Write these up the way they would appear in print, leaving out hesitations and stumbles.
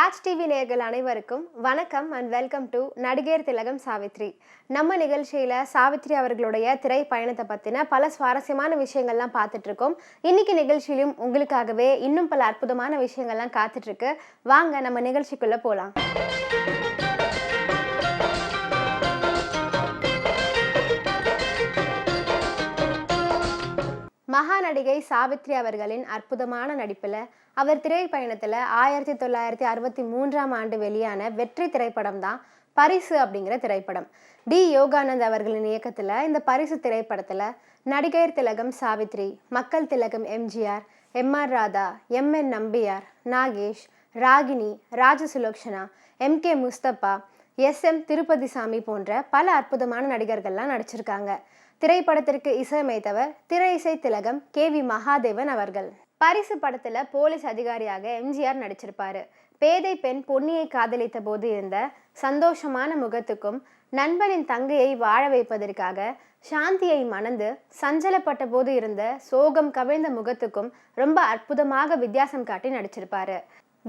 Raj TV நேயர்கள் அனைவருக்கும் வணக்கம் அண்ட் வெல்கம் டு நடிகர் திலகம் சாவித்ரி. நம்ம நிகழ்ச்சியில் சாவித்ரி அவர்களுடைய திரை பயணத்தை பற்றின பல சுவாரஸ்யமான விஷயங்கள்லாம் பார்த்துட்ருக்கோம். இன்னைக்கு நிகழ்ச்சியிலும் உங்களுக்காகவே இன்னும் பல அற்புதமான விஷயங்கள்லாம் காத்துட்ருக்கு. வாங்க நம்ம நிகழ்ச்சிக்குள்ளே போகலாம். மகா நடிகை சாவித்ரி அவர்களின் அற்புதமான நடிப்பில் அவர் திரைப்பயணத்தில் 1963 வெளியான வெற்றி திரைப்படம் தான் பரிசு அப்படிங்கிற திரைப்படம். டி யோகானந்த் அவர்களின் இயக்கத்தில் இந்த பரிசு திரைப்படத்தில் நடிகர் திலகம் சாவித்ரி, மக்கள் திலகம் MGR, MR Radha, MN Nambiar, Nagesh, Ragini, Rajasulochana, MK Mustafa, SM Thiruppathisamy போன்ற பல அற்புதமான நடிகர்கள்லாம் நடிச்சிருக்காங்க. திரைப்படத்திற்கு இசையமைத்தவர் திரை இசை திலகம் KV மகாதேவன் அவர்கள். பரிசு படத்துல போலீஸ் அதிகாரியாக எம்ஜிஆர் நடிச்சிருப்பாரு. பேதை பெண் பொன்னியை காதலித்த போது இருந்த சந்தோஷமான முகத்துக்கும், நண்பனின் தங்கையை வாழ வைப்பதற்காக சாந்தியை மணந்து சஞ்சலப்பட்ட போது இருந்த சோகம் கவிழ்ந்த முகத்துக்கும் ரொம்ப அற்புதமாக வித்தியாசம் காட்டி நடிச்சிருப்பாரு.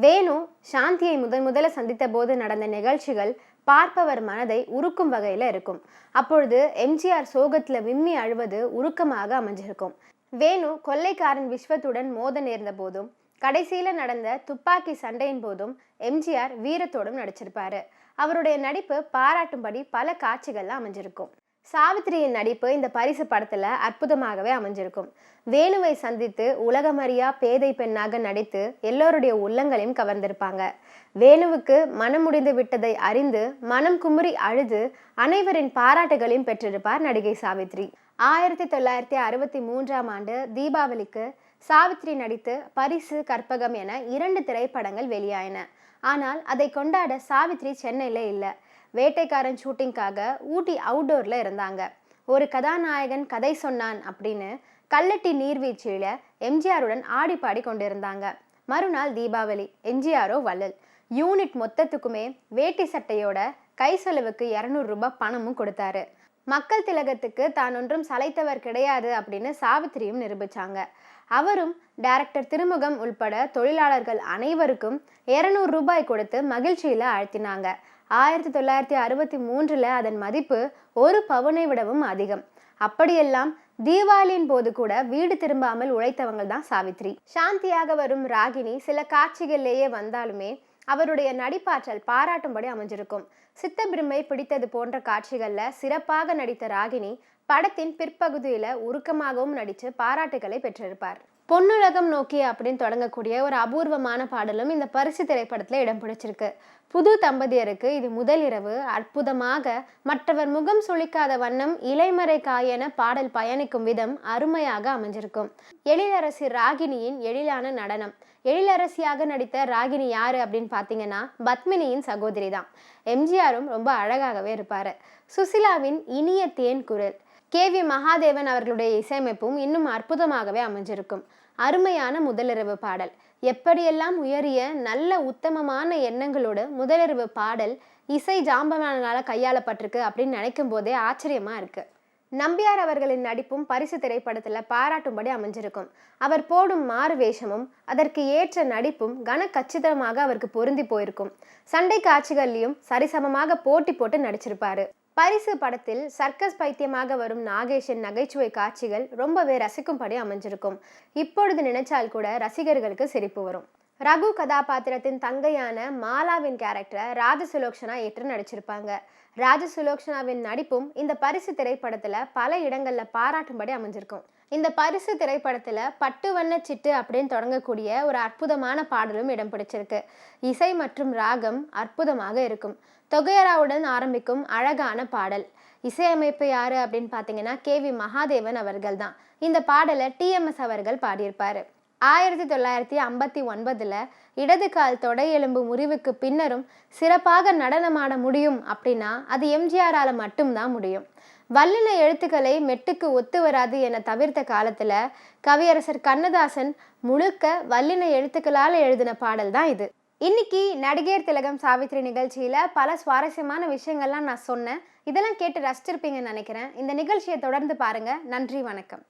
வேணு சாந்தியை முதல்ல சந்தித்த போது நடந்த நிகழ்ச்சிகள் பார்ப்பவர் மனதை உருக்கும் வகையில இருக்கும். அப்பொழுது எம்ஜிஆர் சோகத்துல விம்மி அழுவது உருக்கமாக அமைஞ்சிருக்கும். வேணு கொள்ளைக்காரன் விஸ்வத்துடன் மோத நேர்ந்த போதும், கடைசியில நடந்த துப்பாக்கி சண்டையின் போதும் எம்ஜிஆர் வீரத்தோடும் நடிச்சிருப்பாரு. அவருடைய நடிப்பு பாராட்டும்படி பல காட்சிகள்லாம் அமைஞ்சிருக்கும். சாவித்ரியின் நடிப்பு இந்த பரிசு படத்துல அற்புதமாகவே அமைஞ்சிருக்கும். வேணுவை சந்தித்து உலகமறியா பேதை பெண்ணாக நடித்து எல்லோருடைய உள்ளங்களையும் கவர்ந்திருப்பாங்க. வேணுவுக்கு மனம் முடிந்து விட்டதை அறிந்து மனம் குமுறி அழுது அனைவரின் பாராட்டுகளையும் பெற்றிருப்பார் நடிகை சாவித்ரி. 1963 தீபாவளிக்கு சாவித்ரி நடித்து பரிசு, கற்பகம் என 2 திரைப்படங்கள் வெளியாயின. ஆனால் அதை கொண்டாட சாவித்ரி சென்னையில இல்லை. வேட்டைக்காரன் ஷூட்டிங்காக ஊட்டி அவுட்டோர்ல இருந்தாங்க. ஒரு கதாநாயகன் கதை சொன்னான் அப்படின்னு கல்லட்டி நீர்வீழ்ச்சியில எம்ஜிஆருடன் ஆடி பாடி கொண்டிருந்தாங்க. மறுநாள் தீபாவளி. எம்ஜிஆரோ வள்ளல். யூனிட் மொத்தத்துக்குமே வேட்டி சட்டையோட கை செலவுக்கு 200 ரூபாய் பணமும் கொடுத்தாரு. மக்கள் திலகத்துக்கு தான் ஒன்றும் சளைத்தவர் கிடையாது அப்படின்னு சாவித்திரியும் நிரூபிச்சாங்க. அவரும் டைரக்டர் திருமுகம் உள்பட தொழிலாளர்கள் அனைவருக்கும் 200 ரூபாய் கொடுத்து மகிழ்ச்சியில ஆழ்த்தினாங்க. 1963 அதன் மதிப்பு 1 பவுனை விடவும் அதிகம். அப்படியெல்லாம் தீபாவளியின் போது கூட வீடு திரும்பாமல் உழைத்தவங்க தான் சாவித்ரி. சாந்தியாக வரும் ராகினி சில காட்சிகளிலேயே வந்தாலுமே அவருடைய நடிப்பாற்றல் பாராட்டும்படி அமைஞ்சிருக்கும். சித்தபிரமை பிடித்தது போன்ற காட்சிகள்ல சிறப்பாக நடித்த ராகினி படத்தின் பிற்பகுதியில உருக்கமாகவும் நடித்து பாராட்டுகளை பெற்றிருப்பார். பொன்னுலகம் நோக்கி அப்படின்னு தொடங்கக்கூடிய ஒரு அபூர்வமான பாடலும் இந்த பரிசு திரைப்படத்துல இடம் பிடிச்சிருக்கு. புது தம்பதியருக்கு இது முதல் இரவு. அற்புதமாக மற்றவர் முகம் சுளிக்காத வண்ணம் இலைமறை காயென பாடல் பயணிக்கும் விதம் அருமையாக அமைஞ்சிருக்கும். எழிலரசி ராகினியின் எழிலான நடனம். எழிலரசியாக நடித்த ராகினி யாரு அப்படின்னு பார்த்தீங்கன்னா பத்மினியின் சகோதரி தான். எம்ஜிஆரும் ரொம்ப அழகாகவே இருப்பாரு. சுசிலாவின் இனிய தேன் குரல். KV மகாதேவன் அவர்களுடைய இசையமைப்பும் இன்னும் அற்புதமாகவே அமைஞ்சிருக்கும். அருமையான முதலிரவு பாடல். எப்படியெல்லாம் உயரிய நல்ல உத்தமமான எண்ணங்களோடு முதலிரவு பாடல் இசை ஜாம்பவானால கையாளப்பட்டிருக்கு அப்படின்னு நினைக்கும் போதே ஆச்சரியமா இருக்கு. நம்பியார் அவர்களின் நடிப்பும் பரிசு திரைப்படத்துல பாராட்டும்படி அமைஞ்சிருக்கும். அவர் போடும் மாறு வேஷமும் அதற்கு ஏற்ற நடிப்பும் கனக்கச்சிதமாக அவருக்கு பொருந்தி போயிருக்கும். சண்டை காட்சிகள்லையும் சரிசமமாக போட்டி போட்டு நடிச்சிருப்பாரு. பரிசு படத்தில் சர்க்கஸ் பைத்தியமாக வரும் நாகேஷின் நகைச்சுவை காட்சிகள் ரொம்பவே ரசிக்கும்படி அமைஞ்சிருக்கும். இப்பொழுது நினைச்சால் கூட ரசிகர்களுக்கு சிரிப்பு வரும். ரகு கதாபாத்திரத்தின் தங்கையான மாலாவின் கேரக்டரை ராஜசுலோக்ஷனா ஏற்று நடிச்சிருப்பாங்க. ராஜசுலோக்ஷனாவின் நடிப்பும் இந்த பரிசு திரைப்படத்துல பல இடங்கள்ல பாராட்டும்படி அமைஞ்சிருக்கும். இந்த பரிசு திரைப்படத்துல பட்டு வண்ண சிட்டு அப்படின்னு தொடங்கக்கூடிய ஒரு அற்புதமான பாடலும் இடம் பிடிச்சிருக்கு. இசை மற்றும் ராகம் அற்புதமாக இருக்கும். தொகையராவுடன் ஆரம்பிக்கும் அழகான பாடல். இசையமைப்பு யாரு அப்படின்னு பார்த்தீங்கன்னா KV மகாதேவன் அவர்கள் தான். இந்த பாடலை TMS அவர்கள் பாடியிருப்பாரு. 1959 இடது கால் தொடை எலும்பு முறிவுக்கு பின்னரும் சிறப்பாக நடனமாட முடியும் அப்படின்னா அது எம்ஜிஆரால மட்டும்தான் முடியும். வல்லின எழுத்துக்களை மெட்டுக்கு ஒத்து வராது என தவிர்த்த காலத்துல கவியரசர் கண்ணதாசன் முழுக்க வல்லின எழுத்துக்களால் எழுதின பாடல் தான் இது. இன்னைக்கு நடிகர் திலகம் சாவித்ரி நிகழ்ச்சியில பல சுவாரஸ்யமான விஷயங்கள்லாம் நான் சொன்னேன். இதெல்லாம் கேட்டு ரசிச்சிருப்பீங்கன்னு நினைக்கிறேன். இந்த நிகழ்ச்சியை தொடர்ந்து பாருங்க. நன்றி, வணக்கம்.